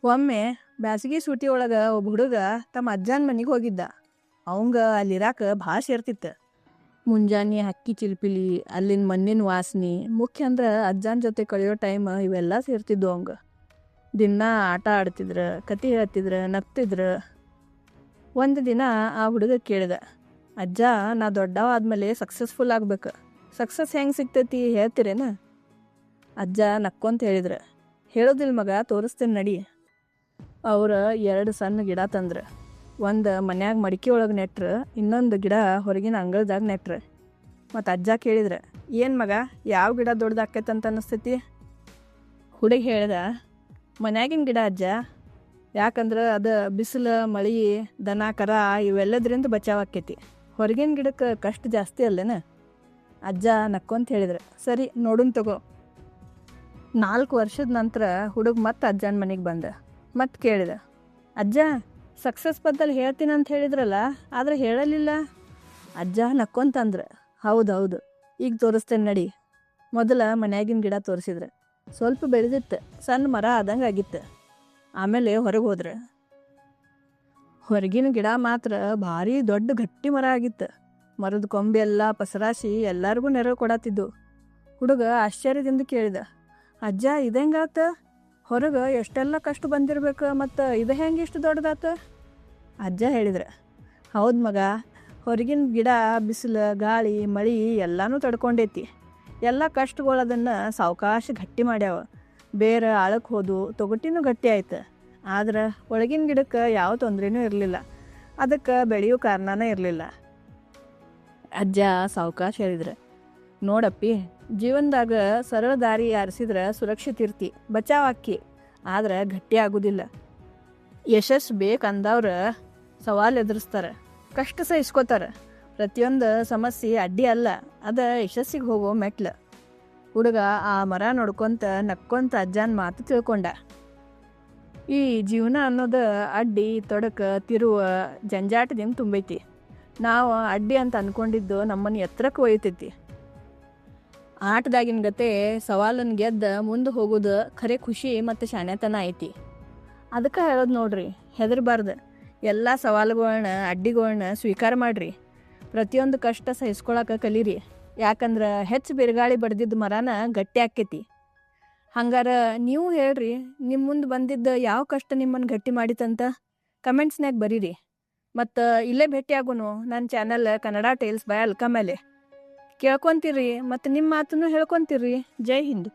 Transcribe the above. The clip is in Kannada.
ಒಮ್ಮೆ ಬ್ಯಾಸಗಿ ಸೂಟಿ ಒಳಗ ಒಬ್ಬ ಹುಡುಗ ತಮ್ಮ ಅಜ್ಜನ ಮನೆಗೆ ಹೋಗಿದ್ದ. ಅವಂಗ ಅಲ್ಲಿರಾಕ ಭಾಳ ಸೇರ್ತಿತ್ತು. ಮುಂಜಾನೆ ಹಕ್ಕಿ ಚಿಲ್ಪಿಲಿ, ಅಲ್ಲಿನ ಮಣ್ಣಿನ ವಾಸನೆ, ಮುಖ್ಯ ಅಂದ್ರೆ ಅಜ್ಜನ ಜೊತೆ ಕಳೆಯೋ ಟೈಮ್ ಇವೆಲ್ಲ ಸೇರ್ತಿದ್ವು ಅವಂಗ. ದಿನ ಆಟ ಆಡ್ತಿದ್ರ, ಕತೆ ಹೇಳ್ತಿದ್ರ, ನಗ್ತಿದ್ರ. ಒಂದು ದಿನ ಆ ಹುಡುಗ ಕೇಳಿದ, ಅಜ್ಜ, ನಾ ದೊಡ್ಡವ ಆದ್ಮೇಲೆ ಸಕ್ಸಸ್ಫುಲ್ ಆಗ್ಬೇಕು, ಸಕ್ಸಸ್ ಹೆಂಗೆ ಸಿಗ್ತೈತಿ ಹೇಳ್ತೀರೇನ? ಅಜ್ಜ ನಕ್ಕೊಂತ ಹೇಳಿದ್ರ, ಹೇಳೋದಿಲ್ಲ ಮಗ, ತೋರಿಸ್ತೇನೆ ನಡಿ. ಅವ್ರ 2 ಸಣ್ಣ ಗಿಡ ತಂದ್ರ. ಒಂದು ಮನ್ಯಾಗ ಮಡಿಕೆ ಒಳಗೆ ನೆಟ್ರ, ಇನ್ನೊಂದು ಗಿಡ ಹೊರಗಿನ ಅಂಗಳದಾಗ ನೆಟ್ರ. ಮತ್ತು ಅಜ್ಜ ಕೇಳಿದ್ರ, ಏನು ಮಗ, ಯಾವ ಗಿಡ ದೊಡ್ಡದಾಕೈತಂತ ಅನ್ನಿಸ್ತೈತಿ? ಹುಡುಗ ಹೇಳ್ದ, ಮನ್ಯಾಗಿನ ಗಿಡ ಅಜ್ಜ, ಯಾಕಂದ್ರೆ ಅದು ಬಿಸಿಲು, ಮಳೆ, ದನ ಕರ ಇವೆಲ್ಲದ್ರಿಂದ ಬಚಾವಾಕೈತಿ. ಹೊರಗಿನ ಗಿಡಕ್ಕೆ ಕಷ್ಟ ಜಾಸ್ತಿ ಅಲ್ಲೇನ? ಅಜ್ಜ ನಕ್ಕೊಂತ ಹೇಳಿದ್ರ, ಸರಿ ನೋಡುನ್ ತಗೋ. 4 ವರ್ಷದ ನಂತರ ಹುಡುಗ ಮತ್ತೆ ಅಜ್ಜನ ಮನೆಗೆ ಬಂದ. ಮತ್ತೆ ಕೇಳಿದ, ಅಜ್ಜ, ಸಕ್ಸಸ್ ಬದ್ದಲ್ಲಿ ಹೇಳ್ತೀನಂತ ಹೇಳಿದ್ರಲ್ಲ, ಆದರೆ ಹೇಳಲಿಲ್ಲ. ಅಜ್ಜ ನಕ್ಕೊಂತಂದ್ರೆ, ಹೌದು, ಈಗ ತೋರಿಸ್ತೇನೆ ನಡಿ. ಮೊದಲ ಮನ್ಯಾಗಿನ ಗಿಡ ತೋರಿಸಿದ್ರೆ, ಸ್ವಲ್ಪ ಬೆಳೆದಿತ್ತು, ಸಣ್ಣ ಮರ ಆದಂಗೆ ಆಗಿತ್ತು. ಆಮೇಲೆ ಹೊರಗೆ ಹೋದ್ರೆ, ಹೊರಗಿನ ಗಿಡ ಮಾತ್ರ ಭಾರಿ ದೊಡ್ಡ ಗಟ್ಟಿ ಮರ ಆಗಿತ್ತು. ಮರದ ಕೊಂಬೆಲ್ಲ ಪಸರಾಸಿ ಎಲ್ಲರಿಗೂ ನೆರವು ಕೊಡತ್ತಿದ್ದು. ಹುಡುಗ ಆಶ್ಚರ್ಯದಿಂದ ಕೇಳಿದ, ಅಜ್ಜ, ಇದಂಗಾತ? ಹೊರಗೆ ಎಷ್ಟೆಲ್ಲ ಕಷ್ಟ ಬಂದಿರ್ಬೇಕು, ಮತ್ತು ಇದು ಹೆಂಗೆ ಇಷ್ಟು ದೊಡ್ಡದಾತ? ಅಜ್ಜ ಹೇಳಿದ್ರೆ, ಹೌದು ಮಗ, ಹೊರಗಿನ ಗಿಡ ಬಿಸಿಲು, ಗಾಳಿ, ಮಳೆ ಎಲ್ಲನೂ ತಡ್ಕೊಂಡೈತಿ. ಎಲ್ಲ ಕಷ್ಟಗಳದನ್ನು ಸಾವಕಾಶ ಗಟ್ಟಿ ಮಾಡ್ಯಾವ. ಬೇರೆ ಆಳಕ್ಕೆ ಹೋದು, ತೊಗಟಿನೂ ಗಟ್ಟಿ ಆಯ್ತು. ಆದ್ರೆ ಒಳಗಿನ ಗಿಡಕ್ಕೆ ಯಾವ ತೊಂದರೆನೂ ಇರಲಿಲ್ಲ. ಅದಕ್ಕೆ ಬೆಳೆಯೋ ಕಾರಣನೇ ಇರಲಿಲ್ಲ. ಅಜ್ಜ ಸಾವಕಾಶ ಹೇಳಿದ್ರೆ, ನೋಡಪ್ಪಿ, ಜೀವನದಾಗ ಸರಳ ದಾರಿ ಆರಿಸಿದ್ರೆ ಸುರಕ್ಷಿತ ಇರ್ತಿ, ಬಚಾವಾಕಿ, ಆದ್ರೆ ಗಟ್ಟಿ ಆಗೋದಿಲ್ಲ. ಯಶಸ್ಸು ಬೇಕಂದವ್ರು ಸವಾಲು ಎದುರಿಸ್ತಾರೆ, ಕಷ್ಟ ಸಹಿಸ್ಕೋತಾರೆ. ಪ್ರತಿಯೊಂದು ಸಮಸ್ಯೆ ಅಡ್ಡಿ ಅಲ್ಲ, ಅದು ಯಶಸ್ಸಿಗೆ ಹೋಗೋ ಮೆಟ್ಲು. ಹುಡುಗ ಆ ಮರ ನೋಡ್ಕೊಂತ ನಕ್ಕೊಂತ ಅಜ್ಜನ ಮಾತು ತಿಳ್ಕೊಂಡ. ಈ ಜೀವನ ಅನ್ನೋದು ಅಡ್ಡಿ, ತೊಡಕ, ತಿರುವ, ಜಂಜಾಟದಿಂದ ತುಂಬೈತಿ. ನಾವು ಅಡ್ಡಿ ಅಂತ ಅಂದ್ಕೊಂಡಿದ್ದು ನಮ್ಮನ್ನು ಎತ್ತರಕ್ಕೆ ಒಯ್ತೈತಿ. ಆಟದಾಗಿನ ಗತೆ ಸವಾಲನ್ನು ಗೆದ್ದ ಮುಂದೆ ಹೋಗೋದು ಖರೆ ಖುಷಿ ಮತ್ತು ಶಾಣ್ಯತನ ಐತಿ. ಅದಕ್ಕೆ ಹೇಳೋದು ನೋಡ್ರಿ, ಹೆದರಬಾರ್ದು. ಎಲ್ಲ ಸವಾಲುಗಳನ್ನ, ಅಡ್ಡಿಗಳನ್ನ ಸ್ವೀಕಾರ ಮಾಡಿರಿ. ಪ್ರತಿಯೊಂದು ಕಷ್ಟ ಸಹಿಸ್ಕೊಳಕ್ಕೆ ಕಲೀರಿ. ಯಾಕಂದ್ರೆ ಹೆಚ್ಚು ಬಿರುಗಾಳಿ ಬಡ್ದಿದ್ದ ಮರನ ಗಟ್ಟಿ ಆಕ್ಕೈತಿ. ಹಂಗಾರೆ ನೀವು ಹೇಳ್ರಿ, ನಿಮ್ಮ ಮುಂದೆ ಬಂದಿದ್ದ ಯಾವ ಕಷ್ಟ ನಿಮ್ಮನ್ನು ಗಟ್ಟಿ ಮಾಡಿತಂತ ಕಮೆಂಟ್ಸ್ನಾಗ ಬರೀರಿ. ಮತ್ತು ಇಲ್ಲೇ ಭೇಟಿ ಆಗೋನು ನನ್ನ channel Kannada tales by Alka ಮೇಲೆ. ಕೇಳ್ಕೊತೀರಿ ಮತ್ತು ನಿಮ್ಮ ಮಾತನ್ನು ಹೇಳ್ಕೊತೀರಿ. ಜೈ ಹಿಂದ್.